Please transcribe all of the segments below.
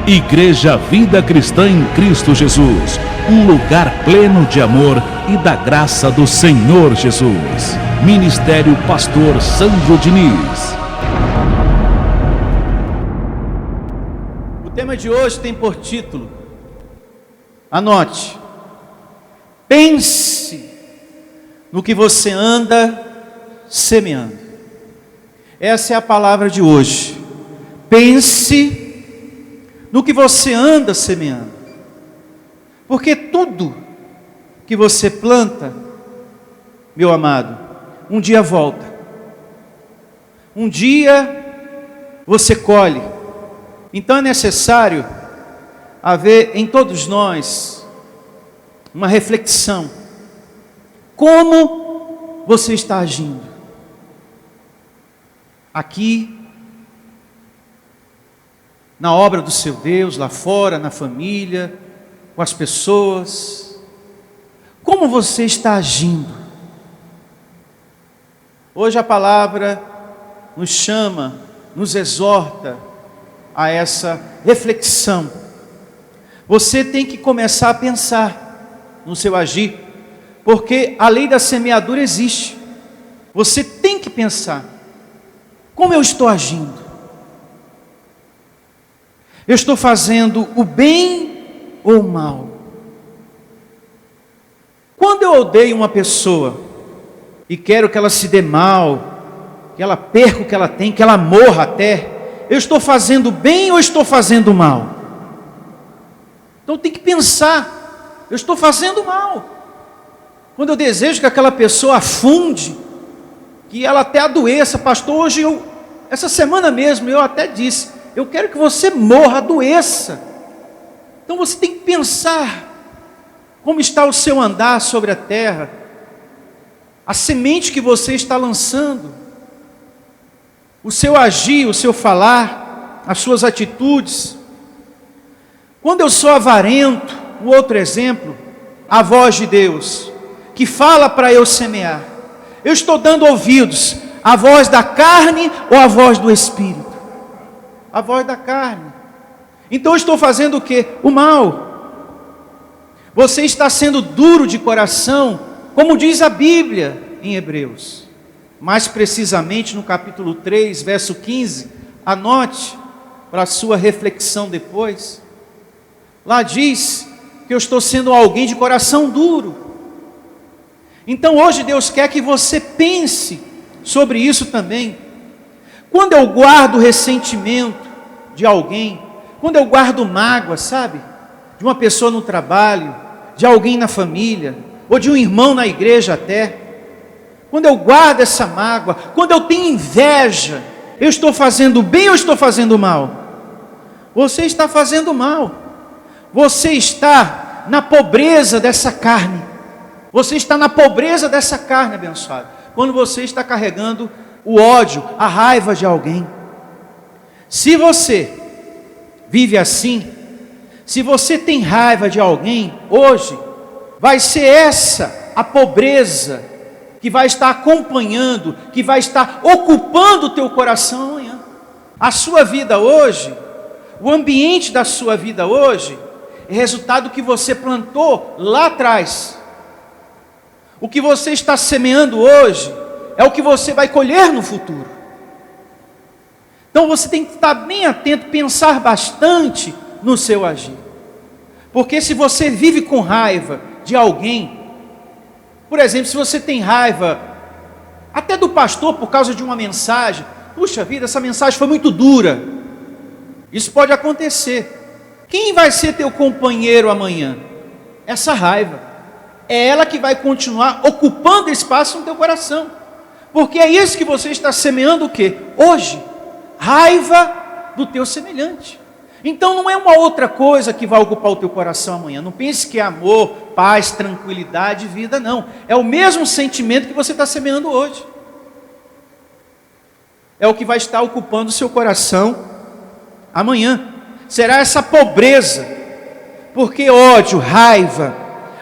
Igreja Vida Cristã em Cristo Jesus, um lugar pleno de amor e da graça do Senhor Jesus. Ministério Pastor Sandro Diniz. O tema de hoje tem por título, anote, pense no que você anda semeando. Essa é a palavra de hoje. Pense no que você anda semeando. Porque tudo que você planta, meu amado, um dia volta. Um dia você colhe. Então é necessário haver em todos nós uma reflexão. Como você está agindo? Aqui, na obra do seu Deus, lá fora, na família, com as pessoas. Como você está agindo? Hoje a palavra nos chama, nos exorta a essa reflexão. Você tem que começar a pensar no seu agir, porque a lei da semeadura existe. Você tem que pensar, como eu estou agindo? Eu estou fazendo o bem ou o mal? Quando eu odeio uma pessoa e quero que ela se dê mal, que ela perca o que ela tem, que ela morra até, eu estou fazendo bem ou estou fazendo mal? Então tem que pensar, eu estou fazendo mal. Quando eu desejo que aquela pessoa afunde, que ela até adoeça, pastor, essa semana mesmo eu até disse, eu quero que você morra, adoeça. Então você tem que pensar como está o seu andar sobre a terra, a semente que você está lançando, o seu agir, o seu falar, as suas atitudes. Quando eu sou avarento, um outro exemplo, a voz de Deus, que fala para eu semear, eu estou dando ouvidos à voz da carne ou à voz do Espírito? A voz da carne. Então eu estou fazendo o quê? O mal. Você está sendo duro de coração, como diz a Bíblia em Hebreus. Mais precisamente no capítulo 3, verso 15. Anote para a sua reflexão depois. Lá diz que eu estou sendo alguém de coração duro. Então hoje Deus quer que você pense sobre isso também. Quando eu guardo ressentimento de alguém, quando eu guardo mágoa, sabe? De uma pessoa no trabalho, de alguém na família, ou de um irmão na igreja até. Quando eu guardo essa mágoa, quando eu tenho inveja, eu estou fazendo bem ou estou fazendo mal? Você está fazendo mal. Você está na pobreza dessa carne. Você está na pobreza dessa carne, abençoado. Quando você está carregando o ódio, a raiva de alguém. Se você vive assim, se você tem raiva de alguém, hoje, vai ser essa a pobreza que vai estar acompanhando, que vai estar ocupando o teu coração amanhã. A sua vida hoje, o ambiente da sua vida hoje, é resultado do que você plantou lá atrás. O que você está semeando hoje, é o que você vai colher no futuro. Então você tem que estar bem atento, pensar bastante no seu agir. Porque se você vive com raiva de alguém, por exemplo, se você tem raiva até do pastor por causa de uma mensagem, puxa vida, essa mensagem foi muito dura. Isso pode acontecer. Quem vai ser teu companheiro amanhã? Essa raiva. É ela que vai continuar ocupando espaço no teu coração. Porque é isso que você está semeando o quê? Hoje. Raiva do teu semelhante. Então não é uma outra coisa que vai ocupar o teu coração amanhã. Não pense que é amor, paz, tranquilidade, vida, não. É o mesmo sentimento que você está semeando hoje. É o que vai estar ocupando o seu coração amanhã. Será essa pobreza. Porque ódio, raiva,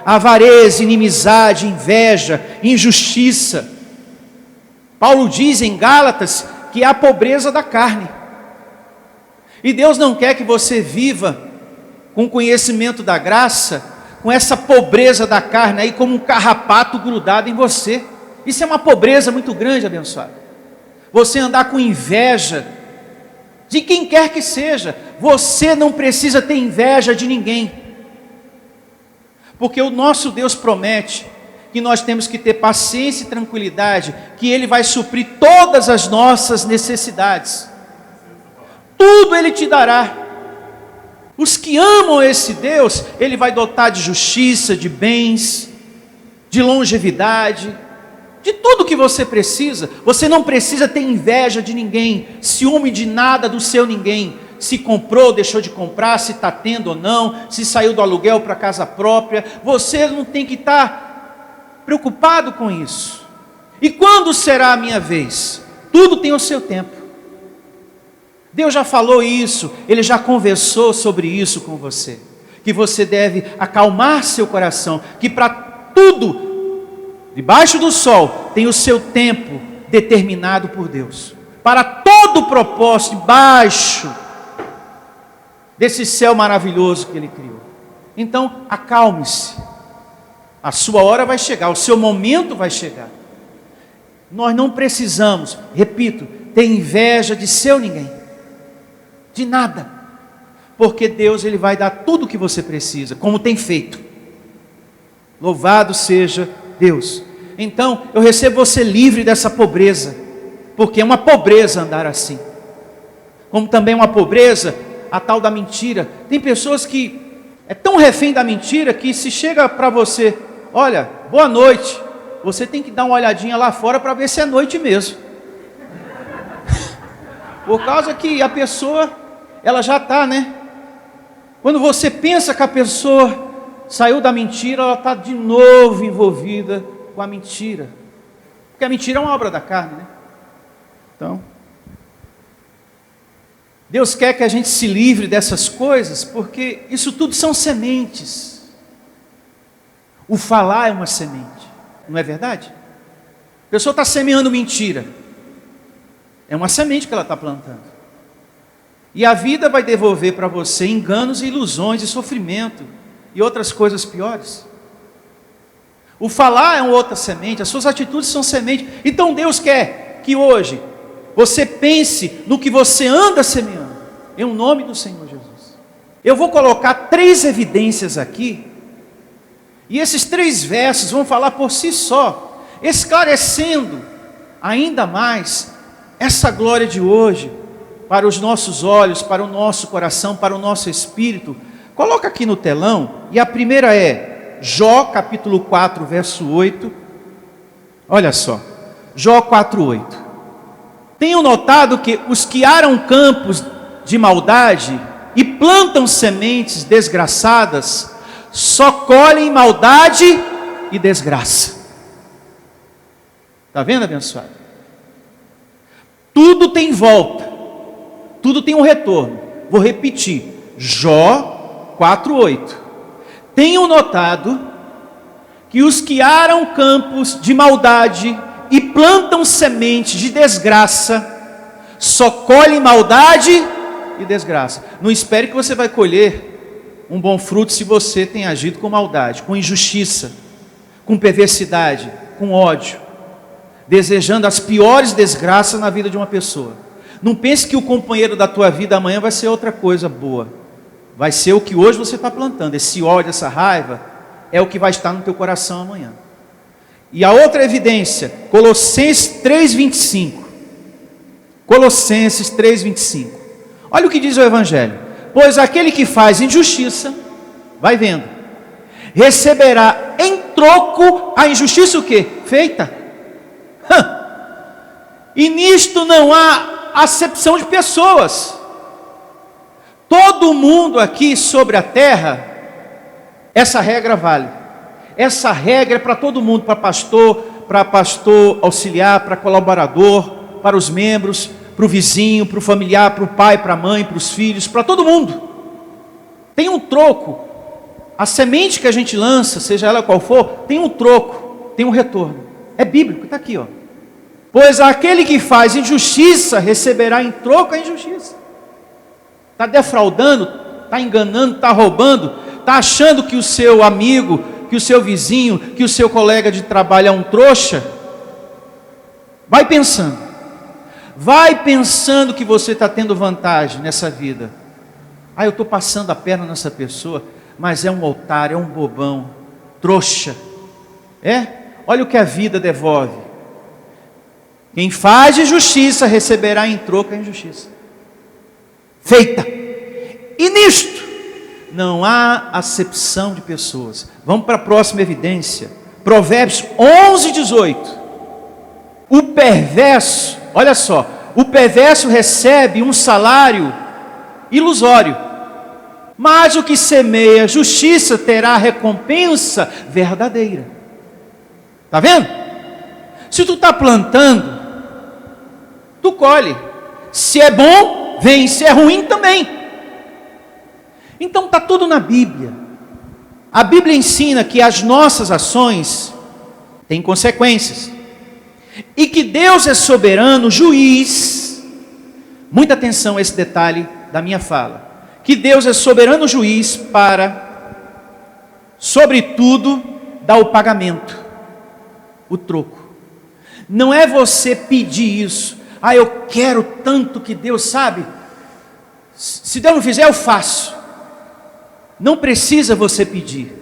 avareza, inimizade, inveja, injustiça. Paulo diz em Gálatas que é a pobreza da carne. E Deus não quer que você viva com o conhecimento da graça, com essa pobreza da carne aí, como um carrapato grudado em você. Isso é uma pobreza muito grande, abençoado. Você andar com inveja de quem quer que seja. Você não precisa ter inveja de ninguém, porque o nosso Deus promete que nós temos que ter paciência e tranquilidade, que Ele vai suprir todas as nossas necessidades. Tudo Ele te dará. Os que amam esse Deus, Ele vai dotar de justiça, de bens, de longevidade, de tudo que você precisa. Você não precisa ter inveja de ninguém, ciúme de nada do seu ninguém. Se comprou, deixou de comprar, se está tendo ou não, se saiu do aluguel para casa própria. Você não tem que estar preocupado com isso. E quando será a minha vez? Tudo tem o seu tempo. Deus já falou isso, Ele já conversou sobre isso com você, que você deve acalmar seu coração, que para tudo, debaixo do sol, tem o seu tempo determinado por Deus, para todo propósito, debaixo desse céu maravilhoso que Ele criou. Então, acalme-se, a sua hora vai chegar, o seu momento vai chegar. Nós não precisamos, repito, ter inveja de seu ninguém, de nada, porque Deus Ele vai dar tudo o que você precisa, como tem feito. Louvado seja Deus. Então, eu recebo você livre dessa pobreza, porque é uma pobreza andar assim, como também é uma pobreza a tal da mentira. Tem pessoas que é tão refém da mentira, que se chega para você, olha, boa noite, você tem que dar uma olhadinha lá fora para ver se é noite mesmo, por causa que a pessoa, ela já está, né? Quando você pensa que a pessoa saiu da mentira, ela está de novo envolvida com a mentira, porque a mentira é uma obra da carne, né? Então, Deus quer que a gente se livre dessas coisas, porque isso tudo são sementes. O falar é uma semente, não é verdade? A pessoa está semeando mentira, é uma semente que ela está plantando. E a vida vai devolver para você enganos e ilusões e sofrimento e outras coisas piores. O falar é uma outra semente, as suas atitudes são semente. Então Deus quer que hoje você pense no que você anda semeando, em nome do Senhor Jesus. Eu vou colocar 3 evidências aqui, e esses 3 versos vão falar por si só, esclarecendo ainda mais essa glória de hoje, para os nossos olhos, para o nosso coração, para o nosso espírito. Coloca aqui no telão, e a primeira é Jó capítulo 4, verso 8. Olha só, Jó 4, 8. Tenho notado que os que aram campos de maldade e plantam sementes desgraçadas, só colhem maldade e desgraça. Está vendo, abençoado? Tudo tem volta, tudo tem um retorno. Vou repetir, Jó 4:8. Tenho notado que os que aram campos de maldade e plantam sementes de desgraça, só colhem maldade e desgraça. Não espere que você vai colher um bom fruto se você tem agido com maldade, com injustiça, com perversidade, com ódio, desejando as piores desgraças na vida de uma pessoa. Não pense que o companheiro da tua vida amanhã vai ser outra coisa boa. Vai ser o que hoje você está plantando. Esse ódio, essa raiva, é o que vai estar no teu coração amanhã. E a outra evidência, Colossenses 3:25. Colossenses 3:25. Olha o que diz o Evangelho. Pois aquele que faz injustiça, vai vendo, receberá em troco a injustiça o quê? Feita. E nisto não há acepção de pessoas. Todo mundo aqui sobre a terra, essa regra vale. Essa regra é para todo mundo, para pastor auxiliar, para colaborador, para os membros, para o vizinho, para o familiar, para o pai, para a mãe, para os filhos, para todo mundo. Tem um troco. A semente que a gente lança, seja ela qual for, tem um troco, tem um retorno. É bíblico, está aqui, ó. Pois aquele que faz injustiça receberá em troco a injustiça. está defraudando, está enganando, está roubando, está achando que o seu amigo, que o seu vizinho, que o seu colega de trabalho é um trouxa, vai pensando que você está tendo vantagem nessa vida. Eu estou passando a perna nessa pessoa, mas é um otário, é um bobão, trouxa. Olha o que a vida devolve. Quem faz de justiça receberá em troco a injustiça feita. E nisto não há acepção de pessoas. Vamos para a próxima evidência. Provérbios 11:18. O perverso, olha só, o perverso recebe um salário ilusório, mas o que semeia justiça terá recompensa verdadeira. Está vendo? Se tu está plantando, tu colhe. Se é bom, vem. Se é ruim, também. Então está tudo na Bíblia. A Bíblia ensina que as nossas ações têm consequências. E que Deus é soberano, juiz. Muita atenção a esse detalhe da minha fala. Que Deus é soberano juiz para, sobretudo, dar o pagamento, o troco. Não é você pedir isso. Eu quero tanto que Deus, sabe? Se Deus não fizer, eu faço. Não precisa você pedir.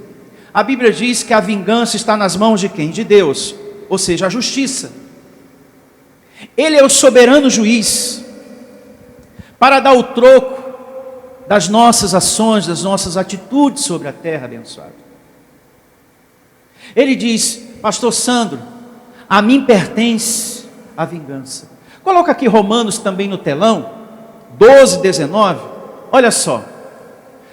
A Bíblia diz que a vingança está nas mãos de quem? De Deus. Ou seja, a justiça. Ele é o soberano juiz para dar o troco das nossas ações, das nossas atitudes sobre a terra abençoada. Ele diz: pastor Sandro, a mim pertence a vingança. Coloca aqui Romanos também no telão, 12:19. Olha só.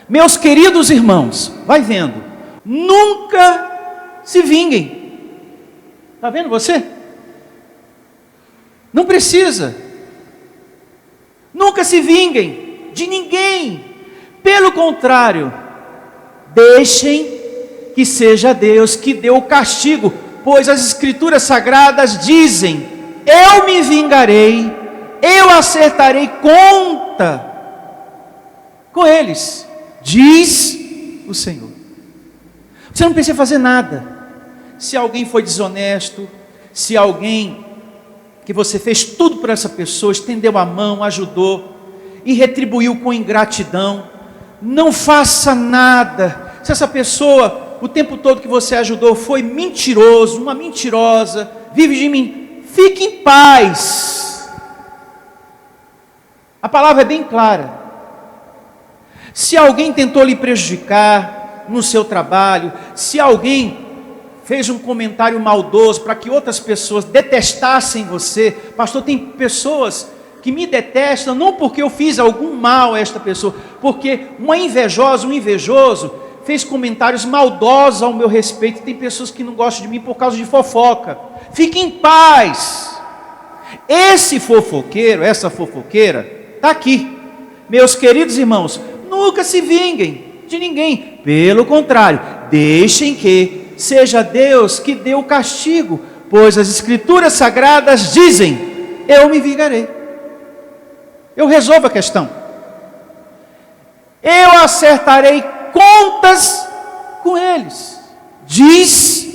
Meus queridos irmãos, vai vendo, nunca se vinguem. Está vendo você? Não precisa. Nunca se vinguem de ninguém. Pelo contrário, deixem que seja Deus que dê o castigo, pois as Escrituras Sagradas dizem: eu me vingarei, eu acertarei conta com eles, diz o Senhor. Você não precisa fazer nada. Se alguém foi desonesto, se alguém que você fez tudo por essa pessoa, estendeu a mão, ajudou e retribuiu com ingratidão, não faça nada. Se essa pessoa, o tempo todo que você ajudou, foi mentiroso, uma mentirosa, vive de mim, fique em paz. A palavra é bem clara. Se alguém tentou lhe prejudicar no seu trabalho, se alguém fez um comentário maldoso para que outras pessoas detestassem você, pastor, tem pessoas que me detestam não porque eu fiz algum mal a esta pessoa, porque uma invejosa, um invejoso fez comentários maldosos ao meu respeito. Tem pessoas que não gostam de mim por causa de fofoca. Fique em paz. Esse fofoqueiro, essa fofoqueira, está aqui. Meus queridos irmãos, nunca se vinguem de ninguém. Pelo contrário, deixem que seja Deus que dê o castigo, pois as Escrituras Sagradas dizem: eu me vingarei, eu resolvo a questão, eu acertarei contas com eles, diz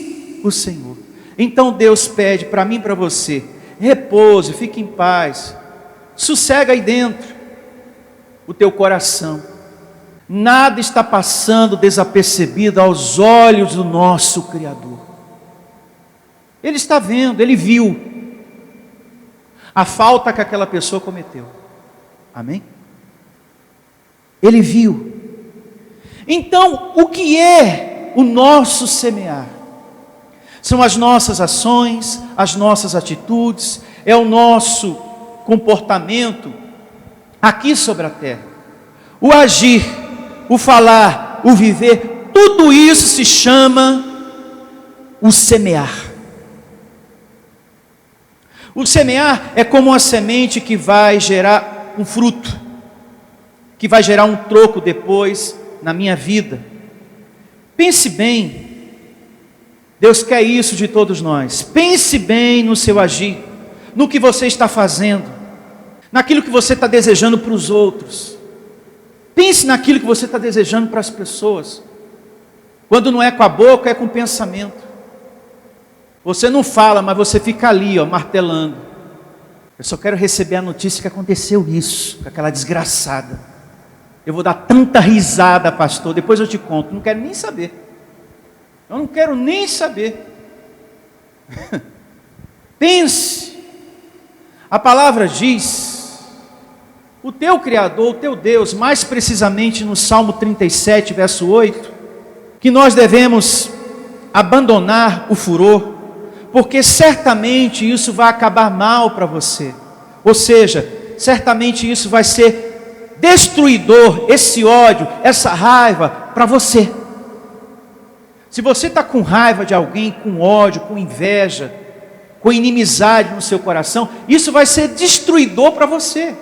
o Senhor. Então Deus pede para mim e para você: repouse, fique em paz, sossega aí dentro o teu coração. Nada está passando desapercebido aos olhos do nosso Criador. Ele está vendo, Ele viu a falta que aquela pessoa cometeu. Amém? Ele viu. Então, o que é o nosso semear? São as nossas ações, as nossas atitudes, é o nosso comportamento aqui sobre a terra. O agir, o falar, o viver, tudo isso se chama o semear. O semear é como uma semente que vai gerar um fruto, que vai gerar um troco depois na minha vida. Pense bem, Deus quer isso de todos nós. Pense bem no seu agir, no que você está fazendo, naquilo que você está desejando para os outros. Pense naquilo que você está desejando para as pessoas. Quando não é com a boca, é com o pensamento. Você não fala, mas você fica ali, martelando. Eu só quero receber a notícia que aconteceu isso, com aquela desgraçada. Eu vou dar tanta risada, pastor, depois eu te conto. Não quero nem saber. Eu não quero nem saber. Pense. A palavra diz, o teu Criador, o teu Deus, mais precisamente no Salmo 37, verso 8, que nós devemos abandonar o furor, porque certamente isso vai acabar mal para você. Ou seja, certamente isso vai ser destruidor, esse ódio, essa raiva para você. Se você está com raiva de alguém, com ódio, com inveja, com inimizade no seu coração, isso vai ser destruidor para você.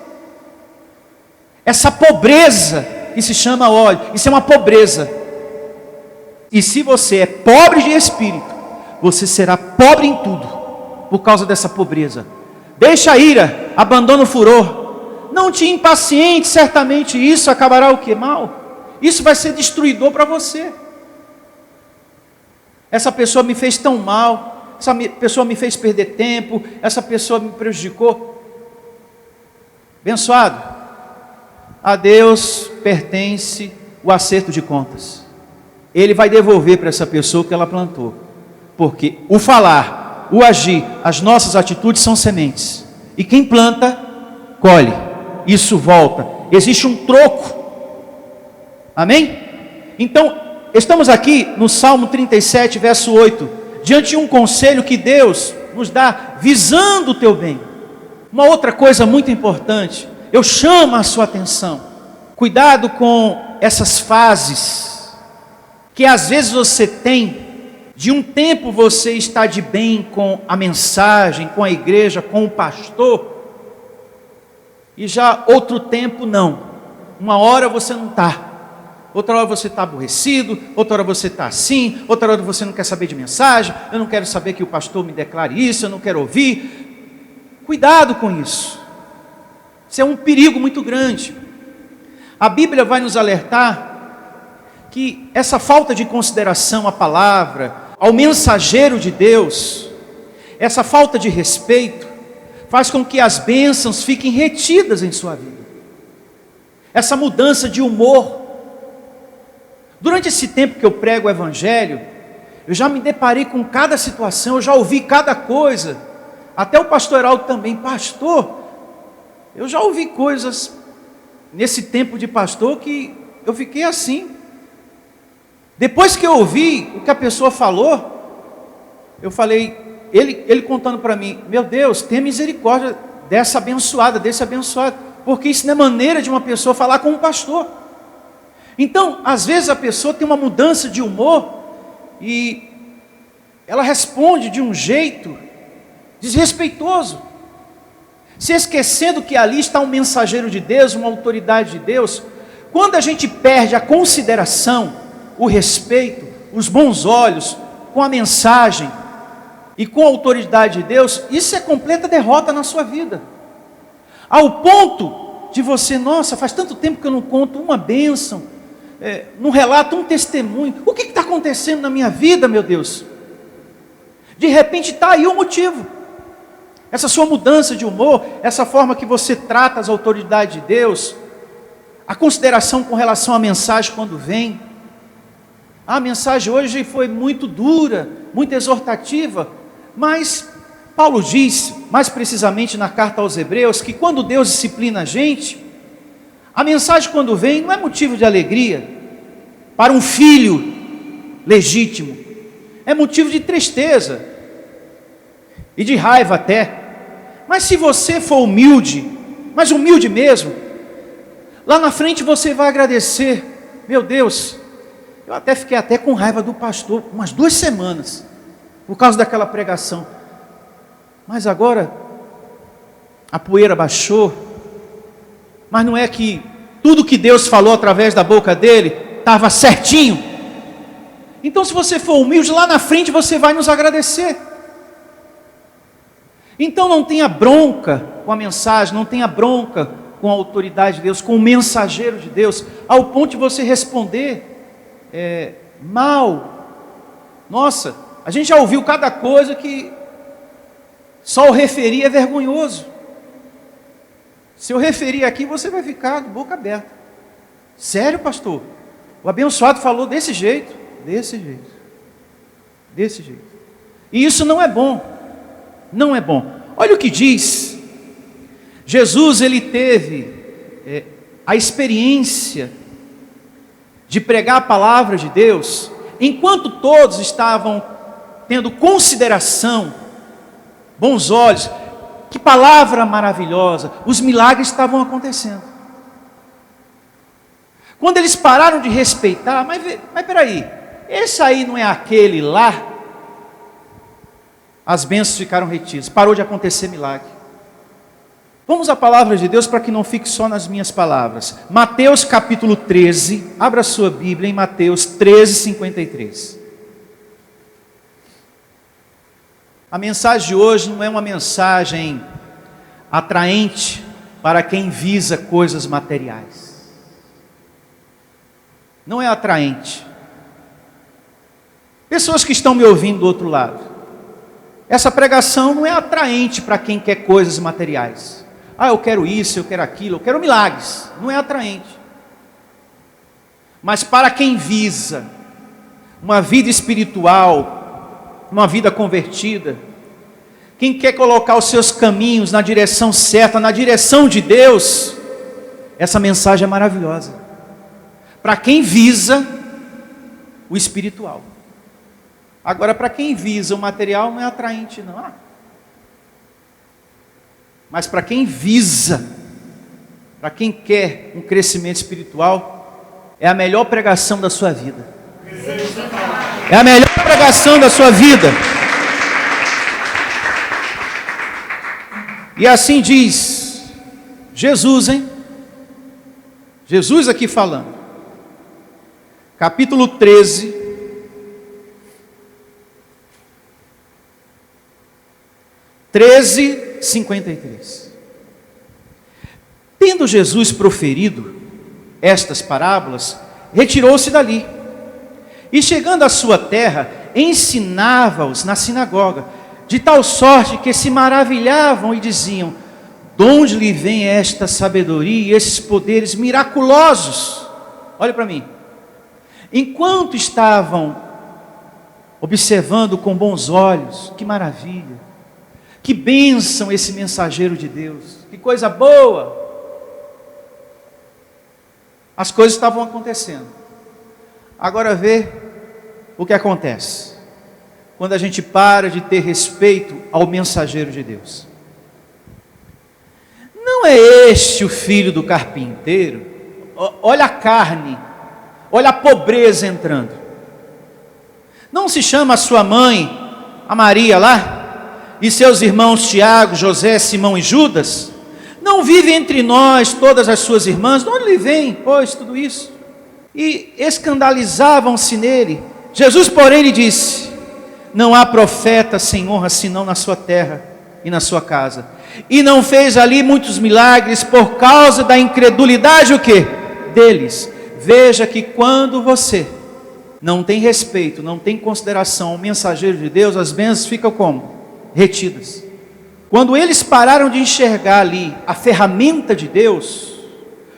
Essa pobreza que se chama ódio, isso é uma pobreza. E se você é pobre de espírito, você será pobre em tudo, por causa dessa pobreza. Deixa a ira, abandona o furor. Não te impaciente, certamente isso acabará o que? Mal. Isso vai ser destruidor para você. Essa pessoa me fez tão mal, essa pessoa me fez perder tempo, essa pessoa me prejudicou. Abençoado, a Deus pertence o acerto de contas. Ele vai devolver para essa pessoa o que ela plantou. Porque o falar, o agir, as nossas atitudes são sementes. E quem planta, colhe. Isso volta. Existe um troco. Amém? Então, estamos aqui no Salmo 37, verso 8, diante de um conselho que Deus nos dá, visando o teu bem. Uma outra coisa muito importante, eu chamo a sua atenção. Cuidado com essas fases, que às vezes você tem. De um tempo você está de bem com a mensagem, com a igreja, com o pastor, e já outro tempo não. Uma hora você não está, outra hora você está aborrecido, outra hora você está assim, outra hora você não quer saber de mensagem, eu não quero saber que o pastor me declare isso, eu não quero ouvir. Cuidado com isso. Isso é um perigo muito grande. A Bíblia vai nos alertar que essa falta de consideração à palavra, ao mensageiro de Deus, essa falta de respeito, faz com que as bênçãos fiquem retidas em sua vida. Essa mudança de humor. Durante esse tempo que eu prego o Evangelho, eu já me deparei com cada situação, eu já ouvi cada coisa. Até o pastor Heraldo também, pastor, eu já ouvi coisas nesse tempo de pastor que eu fiquei assim. Depois que eu ouvi o que a pessoa falou, eu falei, ele contando para mim, meu Deus, tenha misericórdia dessa abençoada, desse abençoado, porque isso não é maneira de uma pessoa falar com um pastor. Então, às vezes a pessoa tem uma mudança de humor e ela responde de um jeito desrespeitoso, se esquecendo que ali está um mensageiro de Deus, uma autoridade de Deus. Quando a gente perde a consideração, o respeito, os bons olhos com a mensagem e com a autoridade de Deus, isso é completa derrota na sua vida. Ao ponto de você, nossa, faz tanto tempo que eu não conto uma bênção, não relato um testemunho. O que está acontecendo na minha vida, meu Deus? De repente está aí o motivo. Essa sua mudança de humor, essa forma que você trata as autoridades de Deus, a consideração com relação à mensagem quando vem. A mensagem hoje foi muito dura, muito exortativa, mas Paulo diz, mais precisamente na carta aos Hebreus, que quando Deus disciplina a gente, a mensagem quando vem não é motivo de alegria para um filho legítimo, é motivo de tristeza e de raiva até. Mas se você for humilde, mas humilde mesmo, lá na frente você vai agradecer. Meu Deus, eu até fiquei até com raiva do pastor umas 2 semanas, por causa daquela pregação. Mas agora, a poeira baixou. Mas não é que tudo que Deus falou através da boca dele, estava certinho. Então se você for humilde, lá na frente você vai nos agradecer. Então não tenha bronca com a mensagem, não tenha bronca com a autoridade de Deus, com o mensageiro de Deus, ao ponto de você responder mal. Nossa, a gente já ouviu cada coisa que só o referir é vergonhoso. Se eu referir aqui, você vai ficar de boca aberta. Sério, pastor? O abençoado falou desse jeito, desse jeito, desse jeito. E isso não é bom, não é bom. Olha o que diz. Jesus, ele teve a experiência de pregar a palavra de Deus, enquanto todos estavam tendo consideração, bons olhos. Que palavra maravilhosa, os milagres estavam acontecendo. Quando eles pararam de respeitar, mas peraí, esse aí não é aquele lá? As bênçãos ficaram retidas, parou de acontecer milagre. Vamos à palavra de Deus para que não fique só nas minhas palavras. Mateus capítulo 13, abra sua Bíblia em Mateus 13, 53. A mensagem de hoje não é uma mensagem atraente para quem visa coisas materiais. Não é atraente. Pessoas que estão me ouvindo do outro lado, essa pregação não é atraente para quem quer coisas materiais. Eu quero isso, eu quero aquilo, eu quero milagres. Não é atraente. Mas para quem visa uma vida espiritual, uma vida convertida, quem quer colocar os seus caminhos na direção certa, na direção de Deus, essa mensagem é maravilhosa. Para quem visa o espiritual. Agora, para quem visa o material, não é atraente, não. Mas para quem visa, para quem quer um crescimento espiritual, é a melhor pregação da sua vida. É a melhor pregação da sua vida. E assim diz Jesus, hein? Jesus aqui falando. Capítulo 13. (13, 53). Tendo Jesus proferido estas parábolas, retirou-se dali. E chegando à sua terra, ensinava-os na sinagoga, de tal sorte que se maravilhavam e diziam: de onde lhe vem esta sabedoria e esses poderes miraculosos? Olha para mim. Enquanto estavam observando com bons olhos, que maravilha, que bênção esse mensageiro de Deus, que coisa boa. As coisas estavam acontecendo. Agora vê o que acontece quando a gente para de ter respeito ao mensageiro de Deus. Não é este o filho do carpinteiro? Olha a carne, olha a pobreza entrando. Não se chama a sua mãe, a Maria lá, e seus irmãos Tiago, José, Simão e Judas? Não vive entre nós todas as suas irmãs? De onde lhe vem, pois, tudo isso? E escandalizavam-se nele. Jesus, porém, lhe disse: não há profeta sem honra senão na sua terra e na sua casa. E não fez ali muitos milagres por causa da incredulidade, o quê? Deles. Veja que quando você não tem respeito, não tem consideração ao mensageiro de Deus, as bênçãos ficam como? Retidas. Quando eles pararam de enxergar ali a ferramenta de Deus,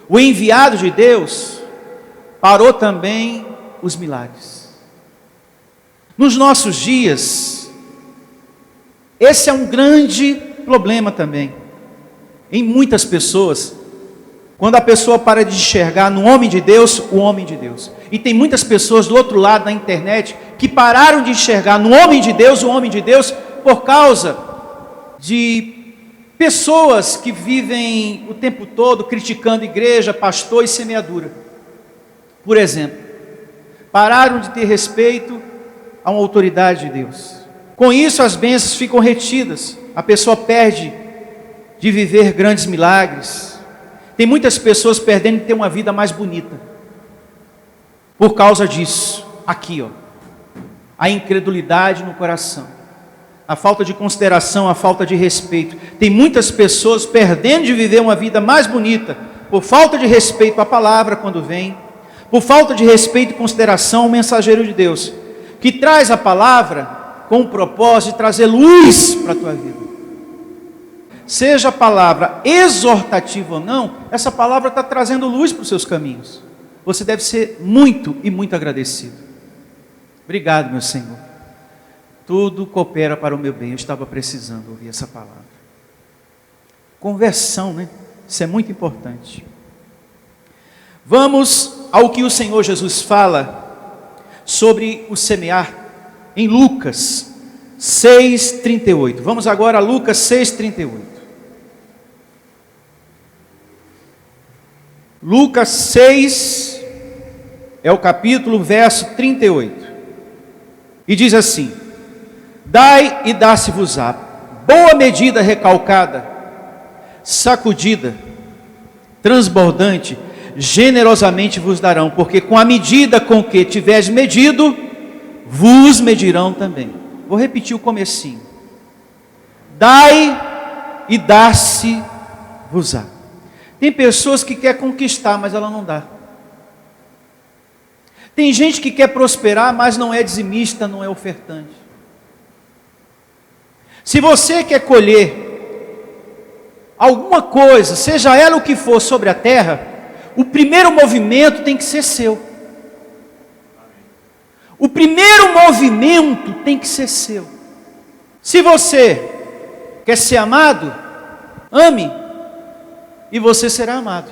o enviado de Deus, parou também os milagres. Nos nossos dias, esse é um grande problema também, em muitas pessoas, quando a pessoa para de enxergar no homem de Deus, o homem de Deus. E tem muitas pessoas do outro lado na internet, que pararam de enxergar no homem de Deus, o homem de Deus, por causa de pessoas que vivem o tempo todo criticando igreja, pastor e semeadura. Por exemplo, pararam de ter respeito a uma autoridade de Deus. Com isso as bênçãos ficam retidas, a pessoa perde de viver grandes milagres. Tem muitas pessoas perdendo de ter uma vida mais bonita, por causa disso, aqui ó, a incredulidade no coração. a falta de consideração, a falta de respeito. Tem muitas pessoas perdendo de viver uma vida mais bonita, por falta de respeito à palavra quando vem, por falta de respeito e consideração ao mensageiro de Deus, que traz a palavra com o propósito de trazer luz para a tua vida. Seja a palavra exortativa ou não, essa palavra está trazendo luz para os seus caminhos. Você deve ser muito e muito agradecido. Obrigado, meu Senhor. Tudo coopera para o meu bem. Eu estava precisando ouvir essa palavra. Conversão, né? Isso é muito importante. Vamos ao que o Senhor Jesus fala sobre o semear em Lucas 6:38. Vamos agora a Lucas 6:38. Lucas 6 é o capítulo, verso 38. E diz assim: Dai e dá-se-vos-á, boa medida recalcada, sacudida, transbordante, generosamente vos darão, porque com a medida com que tiveres medido, vos medirão também. Vou repetir o comecinho. Dai e dá-se-vos-á. Tem pessoas que querem conquistar, mas ela não dá. Tem gente que quer prosperar, mas não é dizimista, não é ofertante. Se você quer colher alguma coisa, seja ela o que for sobre a terra, o primeiro movimento tem que ser seu. O primeiro movimento tem que ser seu. Se você quer ser amado, ame, e você será amado.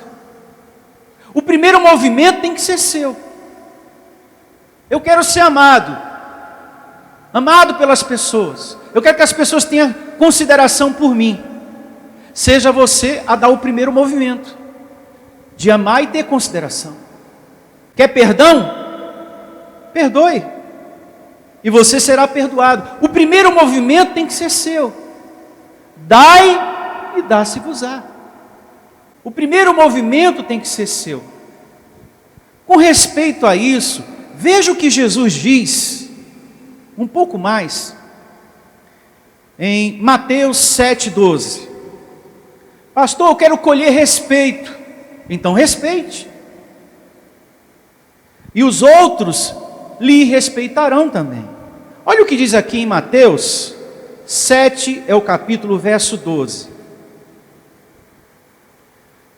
O primeiro movimento tem que ser seu. Eu quero ser amado, amado pelas pessoas. Eu quero que as pessoas tenham consideração por mim. Seja você a dar o primeiro movimento de amar e ter consideração. Quer perdão? Perdoe, e você será perdoado. O primeiro movimento tem que ser seu. Dai e dá-se-vos-á. O primeiro movimento tem que ser seu. Com respeito a isso, veja o que Jesus diz, um pouco mais, em Mateus 7,12. Pastor, eu quero colher respeito. Então respeite. E os outros lhe respeitarão também. Olha o que diz aqui em Mateus 7, é o capítulo, verso 12.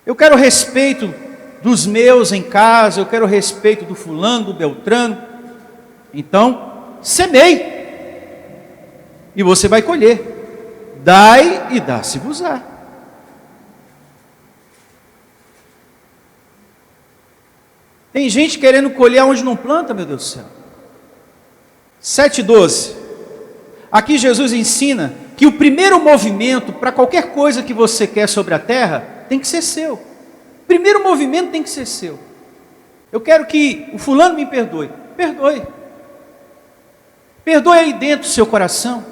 Eu quero respeito dos meus em casa, eu quero respeito do fulano, do beltrano. Então, semeie, e você vai colher. Dai e dá-se-vos-á. Tem gente querendo colher onde não planta, meu Deus do céu. 7,12. Aqui Jesus ensina que o primeiro movimento para qualquer coisa que você quer sobre a terra tem que ser seu. O primeiro movimento tem que ser seu. Eu quero que o fulano me perdoe. Perdoe. Perdoe aí dentro do seu coração.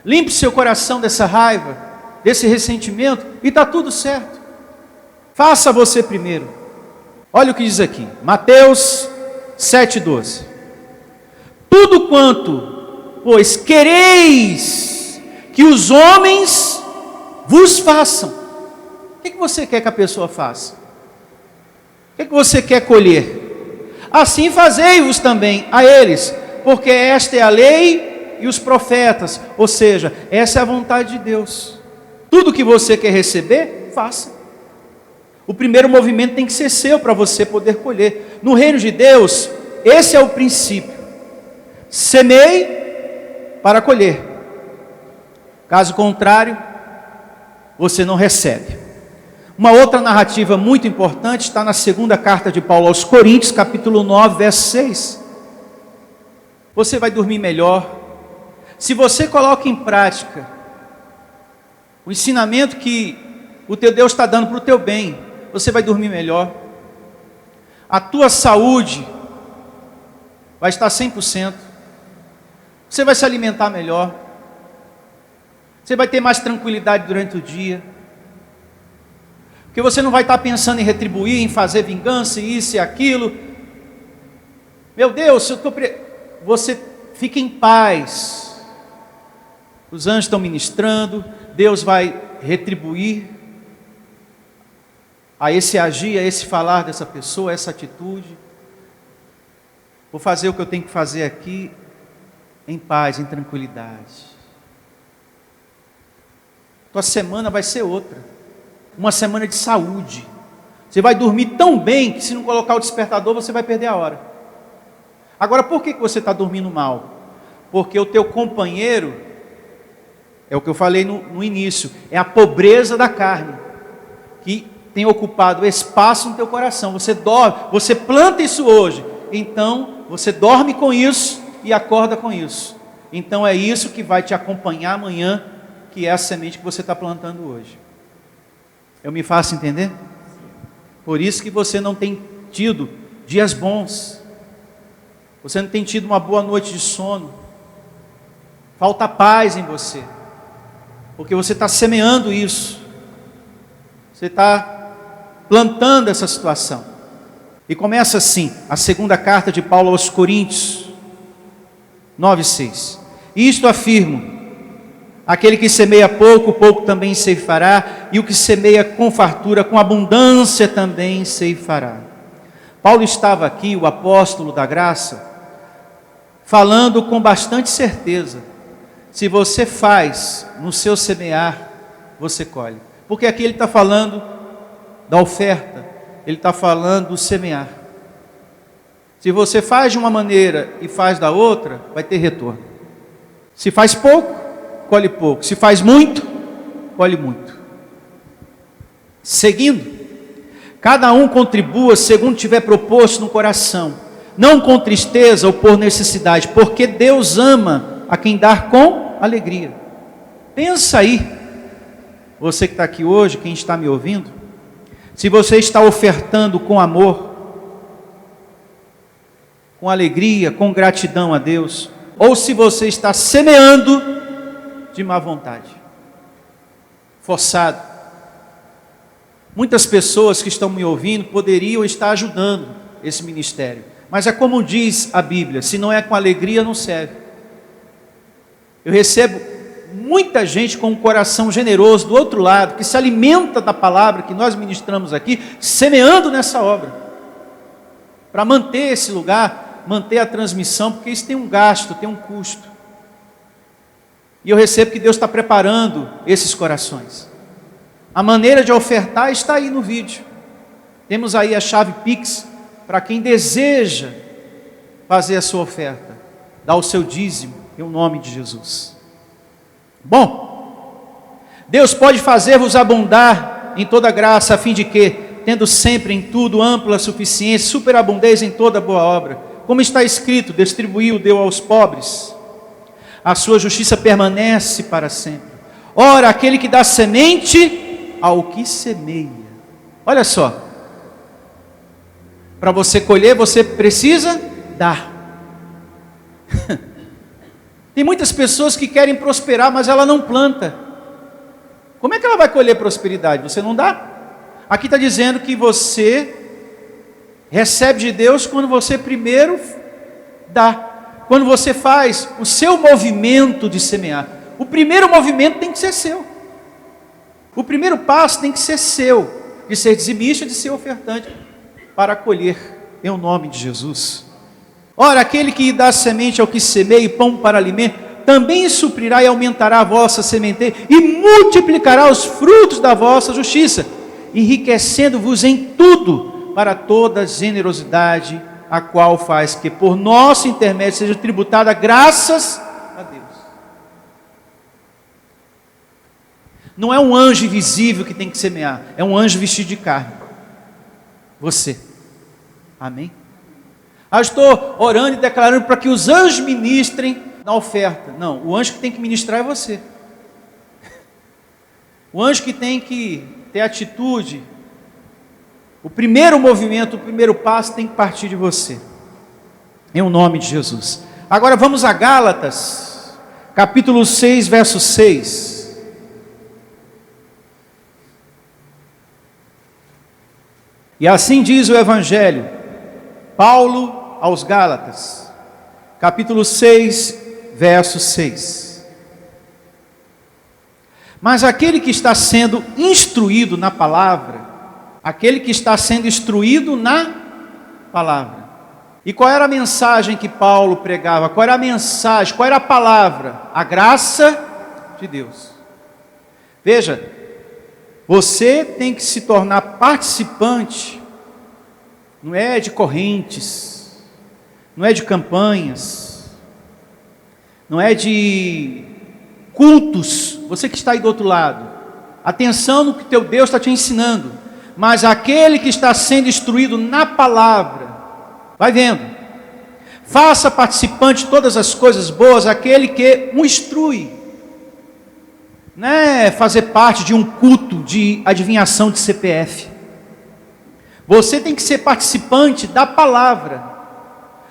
Limpe seu coração dessa raiva, desse ressentimento, e está tudo certo. Faça você primeiro. Olha o que diz aqui, Mateus 7,12. Tudo quanto, pois, quereis que os homens vos façam. O que você quer que a pessoa faça? O que você quer colher? Assim fazei-vos também a eles, porque esta é a lei e os profetas. Ou seja, essa é a vontade de Deus. Tudo que você quer receber, faça. O primeiro movimento tem que ser seu para você poder colher. No reino de Deus, esse é o princípio. Semeie para colher. Caso contrário, você não recebe. Uma outra narrativa muito importante está na segunda carta de Paulo aos Coríntios, capítulo 9, verso 6. Você vai dormir melhor se você coloca em prática o ensinamento que o teu Deus está dando para o teu bem. Você vai dormir melhor. A tua saúde vai estar 100%. Você vai se alimentar melhor. Você vai ter mais tranquilidade durante o dia. Porque você não vai estar pensando em retribuir, em fazer vingança, isso e aquilo. Meu Deus, você fica em paz. Os anjos estão ministrando, Deus vai retribuir a esse agir, a esse falar dessa pessoa, a essa atitude. Vou fazer o que eu tenho que fazer aqui em paz, em tranquilidade. Tua semana vai ser outra, uma semana de saúde. Você vai dormir tão bem que se não colocar o despertador você vai perder a hora. Agora, por que você está dormindo mal? Porque o teu companheiro, é o que eu falei no início, é a pobreza da carne, que tem ocupado espaço no teu coração. Você dorme, você planta isso hoje, então você dorme com isso e acorda com isso. Então é isso que vai te acompanhar amanhã, que é a semente que você está plantando hoje. Eu me faço entender? Por isso que você não tem tido dias bons, você não tem tido uma boa noite de sono, falta paz em você, porque você está semeando isso, você está plantando essa situação. E começa assim, a segunda carta de Paulo aos Coríntios, 9:6. Isto afirmo: aquele que semeia pouco, pouco também ceifará, e o que semeia com fartura, com abundância também ceifará. Paulo estava aqui, o apóstolo da graça, falando com bastante certeza: se você faz no seu semear, você colhe. Porque aqui ele está falando da oferta, ele está falando do semear. Se você faz de uma maneira e faz da outra, vai ter retorno. Se faz pouco, colhe pouco. Se faz muito, colhe muito. Seguindo, cada um contribua segundo tiver proposto no coração, não com tristeza ou por necessidade, porque Deus ama a quem dá com alegria. Pensa aí, você que está aqui hoje, quem está me ouvindo, se você está ofertando com amor, com alegria, com gratidão a Deus, ou se você está semeando de má vontade, forçado. Muitas pessoas que estão me ouvindo poderiam estar ajudando esse ministério, mas é como diz a Bíblia: se não é com alegria, não serve. Eu recebo muita gente com um coração generoso do outro lado, que se alimenta da palavra que nós ministramos aqui, semeando nessa obra, para manter esse lugar, manter a transmissão, porque isso tem um gasto, tem um custo. E eu recebo que Deus está preparando esses corações. A maneira de ofertar está aí no vídeo. Temos aí a chave Pix, para quem deseja fazer a sua oferta, dar o seu dízimo, em nome de Jesus. Bom, Deus pode fazer-vos abundar em toda graça, a fim de que, tendo sempre em tudo ampla suficiência, superabundez em toda boa obra, como está escrito: distribuiu, deu aos pobres, a sua justiça permanece para sempre. Ora, aquele que dá semente ao que semeia. Olha só, para você colher, você precisa dar. Tem muitas pessoas que querem prosperar, mas ela não planta. Como é que ela vai colher prosperidade? Você não dá? Aqui está dizendo que você recebe de Deus quando você primeiro dá. Quando você faz o seu movimento de semear. O primeiro movimento tem que ser seu. O primeiro passo tem que ser seu, de ser dizimista, de ser ofertante, para colher em nome de Jesus. Ora, aquele que dá semente ao que semeia e pão para alimento, também suprirá e aumentará a vossa sementeira, e multiplicará os frutos da vossa justiça, enriquecendo-vos em tudo, para toda generosidade, a qual faz que por nosso intermédio seja tributada graças a Deus. Não é um anjo invisível que tem que semear, é um anjo vestido de carne. Você. Amém? Eu estou orando e declarando para que os anjos ministrem na oferta. Não, o anjo que tem que ministrar é você. O anjo que tem que ter atitude, o primeiro movimento, o primeiro passo tem que partir de você. Em nome de Jesus. Agora vamos a Gálatas, capítulo 6, verso 6. E assim diz o Evangelho, Paulo aos Gálatas, capítulo 6, verso 6. Mas aquele que está sendo instruído na palavra, aquele que está sendo instruído na palavra. E qual era a mensagem que Paulo pregava? Qual era a mensagem? Qual era a palavra? A graça de Deus. Veja, você tem que se tornar participante, não é de correntes, não é de campanhas, não é de cultos. Você que está aí do outro lado, atenção no que teu Deus está te ensinando. Mas aquele que está sendo instruído na palavra, vai vendo, faça participante de todas as coisas boas aquele que o instrui. Não é fazer parte de um culto de adivinhação de CPF. Você tem que ser participante da palavra.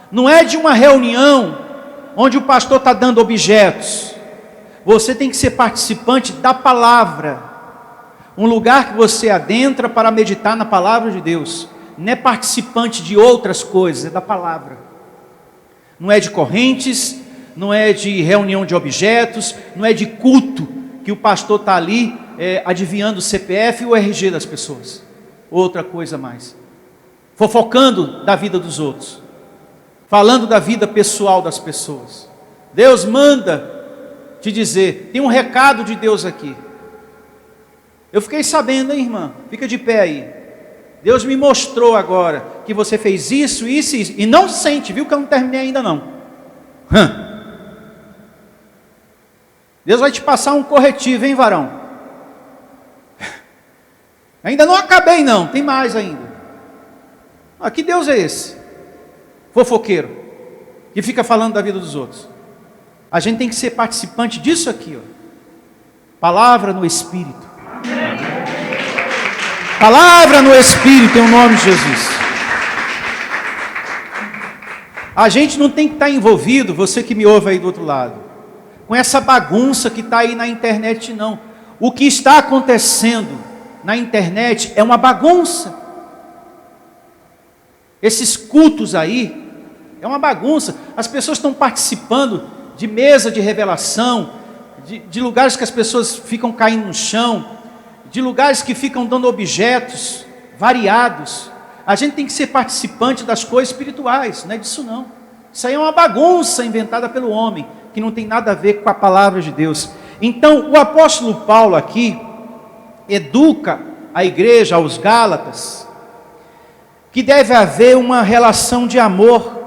Não é de uma reunião onde o pastor está dando objetos. Você tem que ser participante da palavra. Um lugar que você adentra para meditar na palavra de Deus. Não é participante de outras coisas, é da palavra. Não é de correntes, não é de reunião de objetos, não é de culto, que o pastor está ali adivinhando o CPF e o RG das pessoas. Outra coisa mais. Fofocando da vida dos outros. Falando da vida pessoal das pessoas. Deus manda te dizer, tem um recado de Deus aqui. Eu fiquei sabendo, hein, irmã? Fica de pé aí. Deus me mostrou agora que você fez isso, isso e isso. E não sente, viu que eu não terminei ainda não. Deus vai te passar um corretivo, hein, varão? Ainda não acabei não, tem mais ainda. Que Deus é esse? Fofoqueiro, que fica falando da vida dos outros. A gente tem que ser participante disso aqui, ó. Palavra no Espírito. Palavra no Espírito, em nome de Jesus. A gente não tem que estar envolvido, você que me ouve aí do outro lado, com essa bagunça que está aí na internet, não. O que está acontecendo na internet é uma bagunça. Esses cultos aí, é uma bagunça. As pessoas estão participando de mesa de revelação, de lugares que as pessoas ficam caindo no chão, de lugares que ficam dando objetos variados. A gente tem que ser participante das coisas espirituais, não é disso não. Isso aí é uma bagunça inventada pelo homem, que não tem nada a ver com a palavra de Deus. Então, o apóstolo Paulo aqui educa a igreja, aos Gálatas, que deve haver uma relação de amor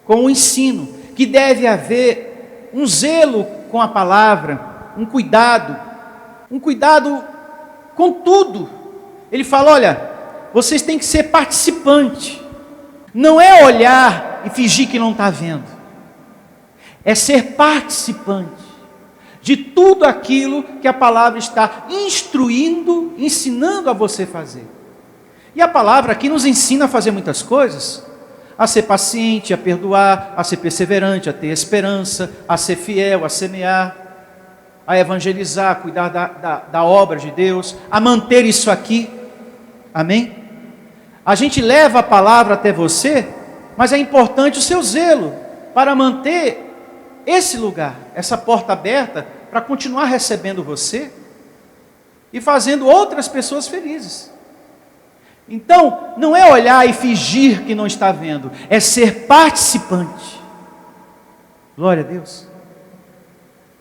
com o ensino, que deve haver um zelo com a palavra, um cuidado com tudo. Ele fala, olha, vocês têm que ser participante, não é olhar e fingir que não está vendo, é ser participante de tudo aquilo que a palavra está instruindo, ensinando a você fazer. E a palavra aqui nos ensina a fazer muitas coisas, a ser paciente, a perdoar, a ser perseverante, a ter esperança, a ser fiel, a semear, a evangelizar, a cuidar da obra de Deus, a manter isso aqui, amém? A gente leva a palavra até você, mas é importante o seu zelo, para manter esse lugar, essa porta aberta, para continuar recebendo você, e fazendo outras pessoas felizes. Então, não é olhar e fingir que não está vendo, é ser participante. Glória a Deus.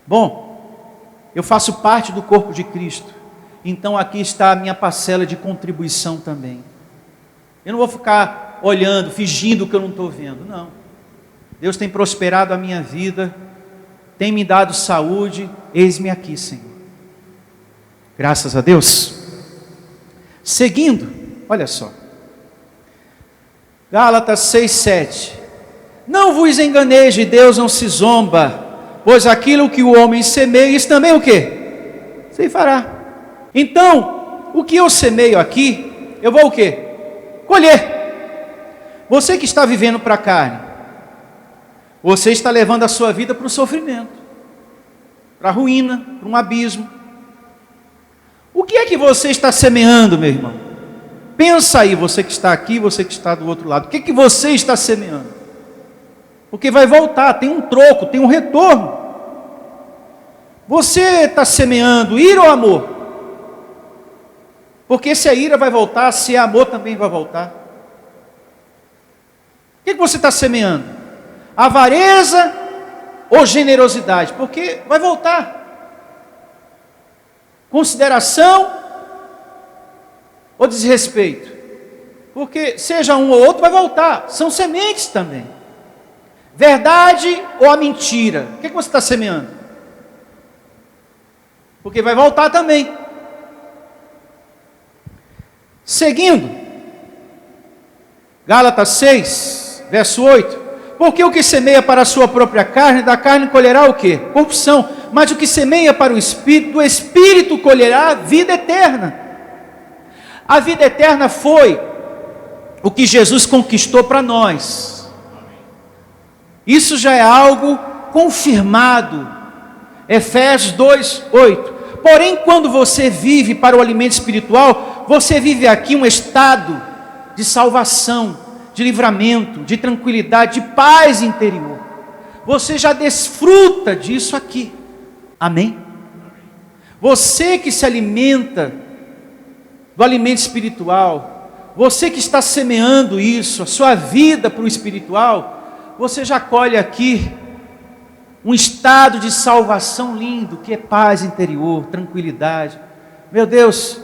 Bom, eu faço parte do corpo de Cristo, então aqui está a minha parcela de contribuição também. Eu não vou ficar olhando, fingindo que eu não estou vendo, não. Deus tem prosperado a minha vida, tem me dado saúde, eis-me aqui, Senhor. Graças a Deus. Seguindo, olha só. Gálatas 6:7. Não vos enganeis, de Deus não se zomba, pois aquilo que o homem semeia, isso também o quê? Você fará. Então, o que eu semeio aqui, eu vou o quê? Colher. Você que está vivendo para a carne, você está levando a sua vida para o sofrimento, para a ruína, para um abismo. O que é que você está semeando, meu irmão? Pensa aí, você que está aqui, você que está do outro lado. O que é que você está semeando? Porque vai voltar, tem um troco, tem um retorno. Você está semeando ira ou amor? Porque se a ira vai voltar, se é amor também vai voltar. O que você está semeando? Avareza ou generosidade? Porque vai voltar. Consideração ou desrespeito? Porque seja um ou outro vai voltar. São sementes também. Verdade ou a mentira? O que você está semeando? Porque vai voltar também. Seguindo, Gálatas 6, verso 8. Porque o que semeia para a sua própria carne, da carne colherá o quê? Corrupção. Mas o que semeia para o Espírito, do Espírito colherá vida eterna. A vida eterna foi o que Jesus conquistou para nós. Isso já é algo confirmado. Efésios 2, 8. Porém, quando você vive para o alimento espiritual, você vive aqui um estado de salvação, de livramento, de tranquilidade, de paz interior. Você já desfruta disso aqui. Amém? Você que se alimenta do alimento espiritual, você que está semeando isso, a sua vida para o espiritual, você já colhe aqui um estado de salvação lindo, que é paz interior, tranquilidade. Meu Deus,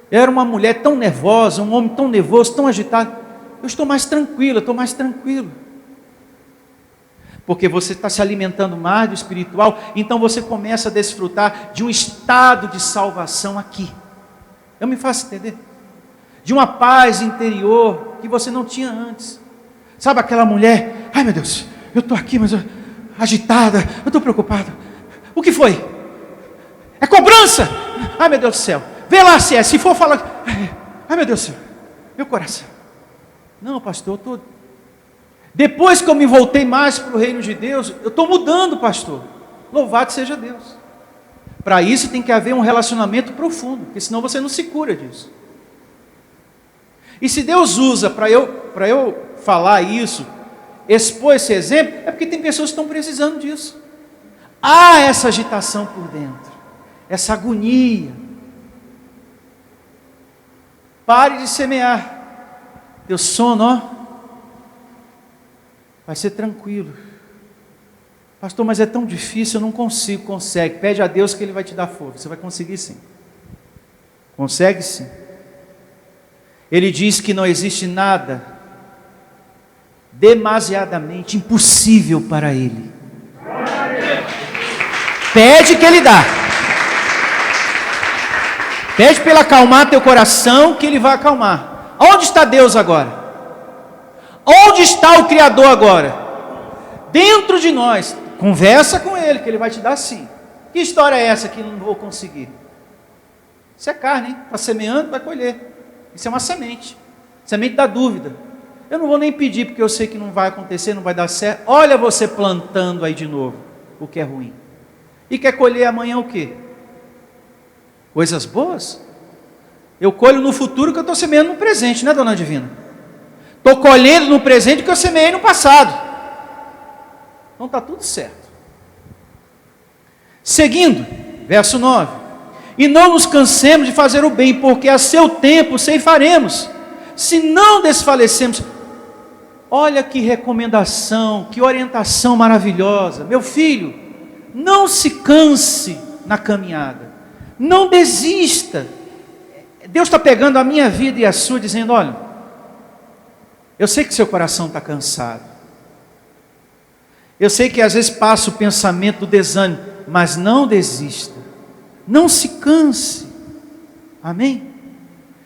eu era uma mulher tão nervosa, um homem tão nervoso, tão agitado. Eu estou mais tranquilo, eu estou mais tranquilo. Porque você está se alimentando mais do espiritual, então você começa a desfrutar de um estado de salvação aqui. Eu me faço entender? De uma paz interior que você não tinha antes. Sabe aquela mulher, ai meu Deus, eu estou aqui, mas agitada, eu estou preocupado. O que foi? É cobrança? Ai meu Deus do céu, vê lá se é, se for falar, ai meu Deus do céu, meu coração. Não pastor, eu estou... Depois que eu me voltei mais para o reino de Deus, eu estou mudando, pastor. Louvado seja Deus. Para isso tem que haver um relacionamento profundo, porque senão você não se cura disso. E se Deus usa para eu falar isso, expor esse exemplo, é porque tem pessoas que estão precisando disso. Há essa agitação por dentro, essa agonia. Pare de semear. Teu sono, ó, vai ser tranquilo. Pastor, mas é tão difícil, eu não consigo. Consegue, pede a Deus que Ele vai te dar força. Você vai conseguir sim. Consegue sim. Ele diz que não existe nada demasiadamente impossível para Ele. Pede que Ele dá. Pede para Ele acalmar teu coração, que Ele vai acalmar. Onde está Deus agora? Onde está o Criador agora? Dentro de nós. Conversa com Ele, que Ele vai te dar sim. Que história é essa que não vou conseguir? Isso é carne, hein? Está semeando, vai colher. Isso é uma semente. Semente da dúvida. Eu não vou nem pedir, porque eu sei que não vai acontecer, não vai dar certo. Olha você plantando aí de novo o que é ruim. E quer colher amanhã o quê? Coisas boas? Eu colho no futuro que eu estou semeando no presente, né, dona Divina? Estou colhendo no presente que eu semeei no passado. Então está tudo certo. Seguindo, verso 9. E não nos cansemos de fazer o bem, porque a seu tempo ceifaremos, se não desfalecemos. Olha que recomendação, que orientação maravilhosa. Meu filho, não se canse na caminhada. Não desista. Deus está pegando a minha vida e a sua, dizendo, olha, eu sei que seu coração está cansado. Eu sei que às vezes passa o pensamento do desânimo, mas não desista. Não se canse. Amém?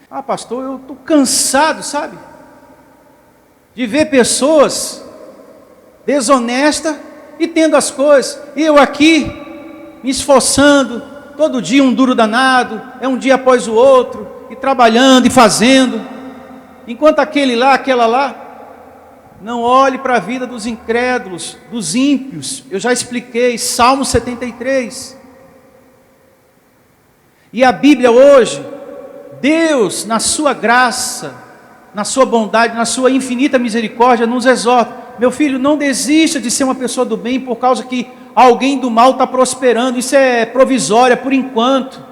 Ah, pastor, eu estou cansado, sabe? De ver pessoas desonestas e tendo as coisas. E eu aqui, me esforçando, todo dia um duro danado, é um dia após o outro, e trabalhando e fazendo. Enquanto aquele lá, aquela lá, não olhe para a vida dos incrédulos, dos ímpios. Eu já expliquei, Salmo 73. E a Bíblia hoje, Deus, na sua graça, na sua bondade, na sua infinita misericórdia, nos exorta. Meu filho, não desista de ser uma pessoa do bem, por causa que alguém do mal está prosperando. Isso é provisório, é por enquanto.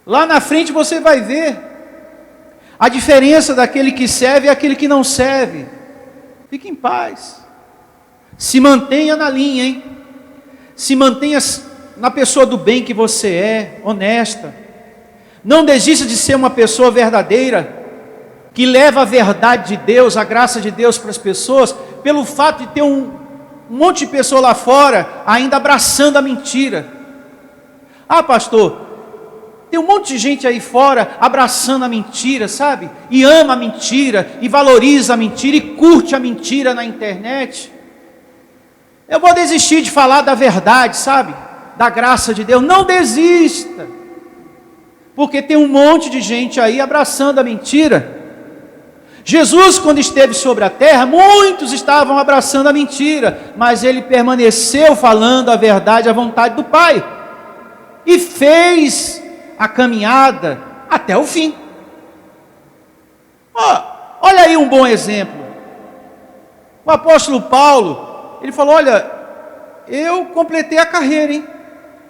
Lá na frente você vai ver a diferença daquele que serve e aquele que não serve. Fique em paz. Se mantenha na linha, hein? Se mantenha na pessoa do bem que você é, honesta. Não desista de ser uma pessoa verdadeira, que leva a verdade de Deus, a graça de Deus para as pessoas, pelo fato de ter um monte de pessoa lá fora, ainda abraçando a mentira. Ah, pastor, tem um monte de gente aí fora, abraçando a mentira, sabe? E ama a mentira, e valoriza a mentira, e curte a mentira na internet. Eu vou desistir de falar da verdade, sabe? Da graça de Deus. Não desista, porque tem um monte de gente aí abraçando a mentira. Jesus, quando esteve sobre a terra, muitos estavam abraçando a mentira, mas ele permaneceu falando a verdade, a vontade do Pai, e fez a caminhada até o fim. Olha aí um bom exemplo. O apóstolo Paulo, ele falou: olha, eu completei a carreira, hein?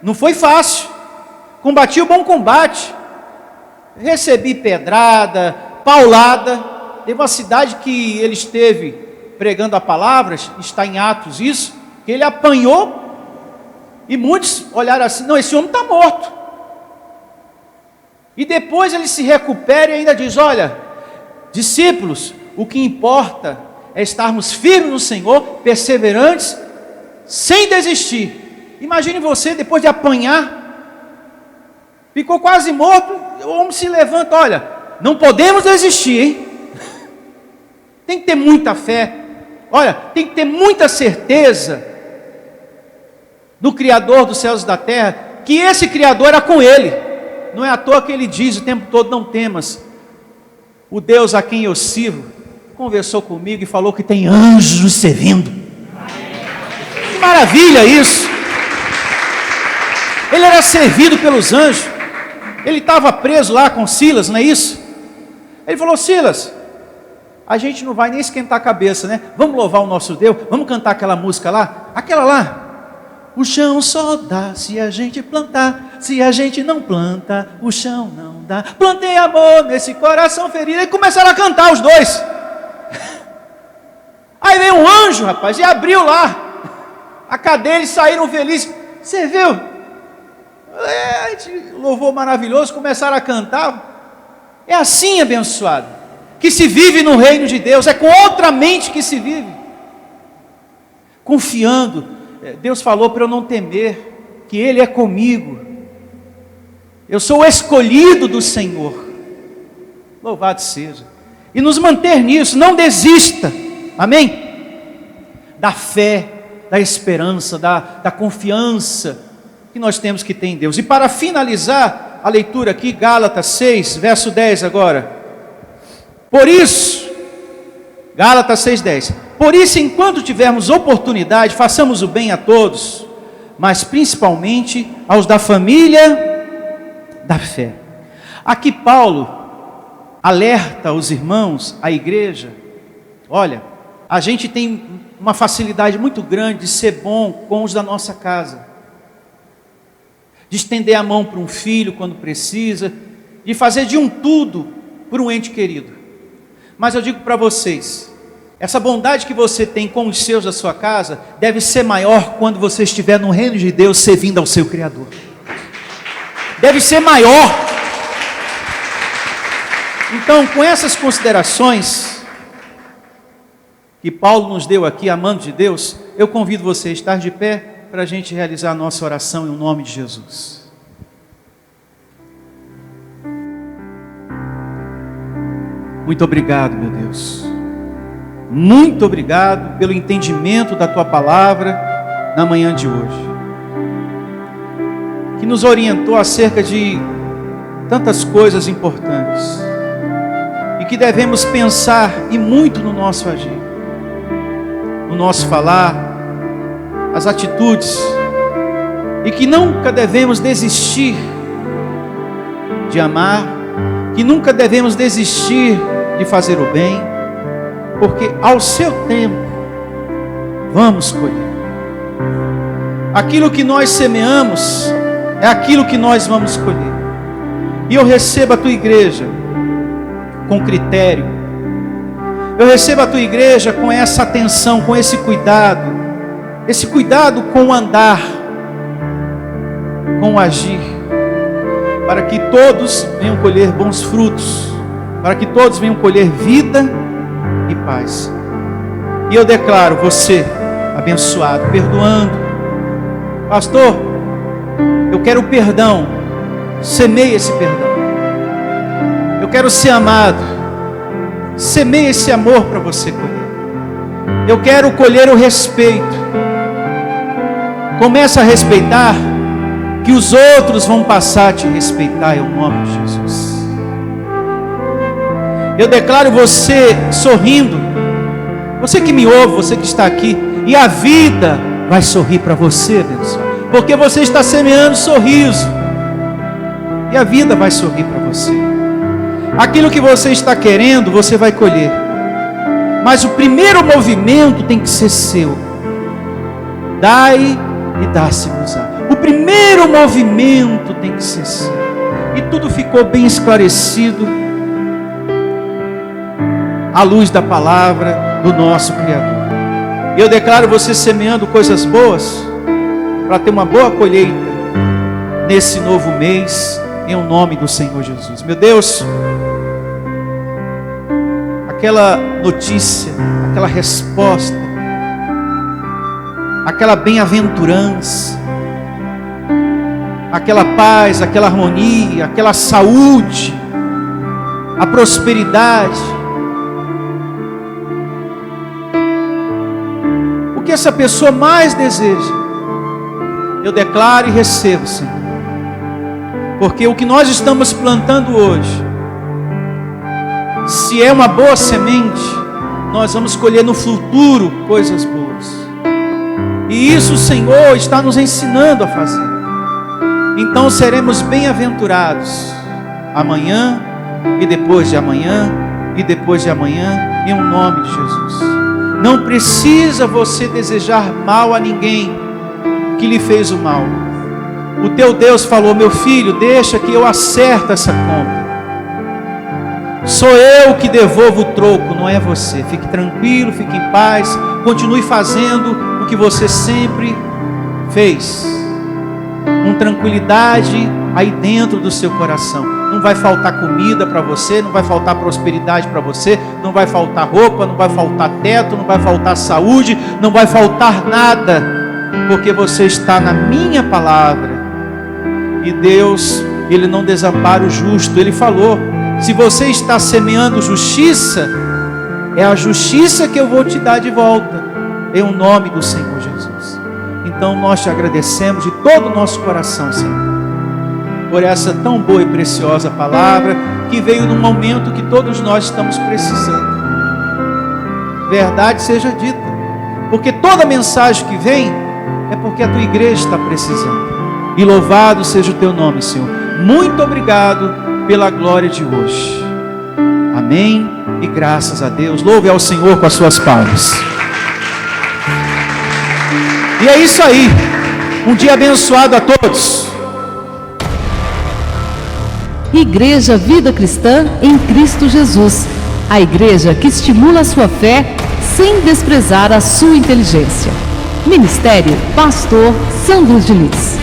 Não foi fácil. Combati o bom combate. Recebi pedrada, paulada. Teve uma cidade que ele esteve pregando a palavra, está em Atos isso, que ele apanhou, e muitos olharam assim: não, esse homem está morto. E depois ele se recupera e ainda diz: olha, discípulos, o que importa é estarmos firmes no Senhor, perseverantes, sem desistir. Imagine você, depois de apanhar, ficou quase morto, o homem se levanta: olha, não podemos desistir, hein? Tem que ter muita fé, olha, tem que ter muita certeza do Criador dos céus e da terra, que esse Criador era com ele. Não é à toa que ele diz o tempo todo: não temas, o Deus a quem eu sirvo conversou comigo e falou que tem anjos nos servindo. Que maravilha isso! Ele era servido pelos anjos. Ele estava preso lá com Silas, não é isso? Ele falou: Silas, a gente não vai nem esquentar a cabeça, né? Vamos louvar o nosso Deus, vamos cantar aquela música lá, aquela lá. O chão só dá se a gente plantar, se a gente não planta, o chão não dá. Plantei amor nesse coração ferido. E começaram a cantar os dois. Aí veio um anjo, rapaz, e abriu lá a cadeira e saíram felizes. Você viu? A gente louvou maravilhoso, começaram a cantar. É assim, abençoado, que se vive no reino de Deus. É com outra mente que se vive, confiando. Deus falou para eu não temer, que Ele é comigo. Eu sou o escolhido do Senhor. Louvado seja. E nos manter nisso, não desista. Amém? Da fé, da esperança, da confiança que nós temos que ter em Deus. E para finalizar a leitura aqui, Gálatas 6, verso 10 agora. Por isso, Gálatas 6:10. Por isso, enquanto tivermos oportunidade, façamos o bem a todos, mas principalmente aos da família da fé. Aqui Paulo alerta os irmãos, a igreja: olha, a gente tem uma facilidade muito grande de ser bom com os da nossa casa, de estender a mão para um filho quando precisa, de fazer de um tudo por um ente querido. Mas eu digo para vocês, essa bondade que você tem com os seus da sua casa deve ser maior quando você estiver no reino de Deus, servindo ao seu Criador. Deve ser maior. Então, com essas considerações que Paulo nos deu aqui, amando de Deus, eu convido você a estar de pé para a gente realizar a nossa oração em nome de Jesus. Muito obrigado, meu Deus. Muito obrigado pelo entendimento da Tua palavra na manhã de hoje, que nos orientou acerca de tantas coisas importantes e que devemos pensar e muito no nosso agir, no nosso falar, as atitudes, e que nunca devemos desistir de amar, que nunca devemos desistir de fazer o bem, porque ao seu tempo vamos colher. Aquilo que nós semeamos é aquilo que nós vamos colher. E eu recebo a tua igreja com critério. Eu recebo a tua igreja com essa atenção, com esse cuidado com o andar, com o agir, para que todos venham colher bons frutos, para que todos venham colher vida e paz. E eu declaro você abençoado, perdoando. Pastor, eu quero perdão. Semeie esse perdão. Eu quero ser amado. Semeie esse amor para você colher. Eu quero colher o respeito. Começa a respeitar, que os outros vão passar a te respeitar, em nome de Jesus. Eu declaro você sorrindo, você que me ouve, você que está aqui, e a vida vai sorrir para você, abençoado, porque você está semeando sorriso, e a vida vai sorrir para você. Aquilo que você está querendo, você vai colher, mas o primeiro movimento tem que ser seu. Dai e dá-se-vos-á. O primeiro movimento tem que ser seu. E tudo ficou bem esclarecido à luz da palavra do nosso Criador. Eu declaro você semeando coisas boas para ter uma boa colheita nesse novo mês, em nome do Senhor Jesus. Meu Deus, aquela notícia, aquela resposta, aquela bem-aventurança, aquela paz, aquela harmonia, aquela saúde, a prosperidade, o que essa pessoa mais deseja, eu declaro e recebo, Senhor, porque o que nós estamos plantando hoje, se é uma boa semente, nós vamos colher no futuro coisas boas. E isso o Senhor está nos ensinando a fazer. Então seremos bem-aventurados amanhã, e depois de amanhã, e depois de amanhã, em nome de Jesus. Não precisa você desejar mal a ninguém que lhe fez o mal. O teu Deus falou: meu filho, deixa que eu acerto essa conta. Sou eu que devolvo o troco, não é você. Fique tranquilo, fique em paz, continue fazendo que você sempre fez, com tranquilidade aí dentro do seu coração. Não vai faltar comida para você, não vai faltar prosperidade para você, não vai faltar roupa, não vai faltar teto, não vai faltar saúde, não vai faltar nada, porque você está na minha palavra. E Deus, Ele não desampara o justo. Ele falou: se você está semeando justiça, é a justiça que eu vou te dar de volta, em nome do Senhor Jesus. Então nós te agradecemos de todo o nosso coração, Senhor, por essa tão boa e preciosa palavra, que veio num momento que todos nós estamos precisando. Verdade seja dita, porque toda mensagem que vem é porque a tua igreja está precisando. E louvado seja o teu nome, Senhor. Muito obrigado pela glória de hoje. Amém e graças a Deus. Louve ao Senhor com as suas palmas. E é isso aí, um dia abençoado a todos. Igreja Vida Cristã em Cristo Jesus, a igreja que estimula a sua fé sem desprezar a sua inteligência. Ministério Pastor Sandro Diniz.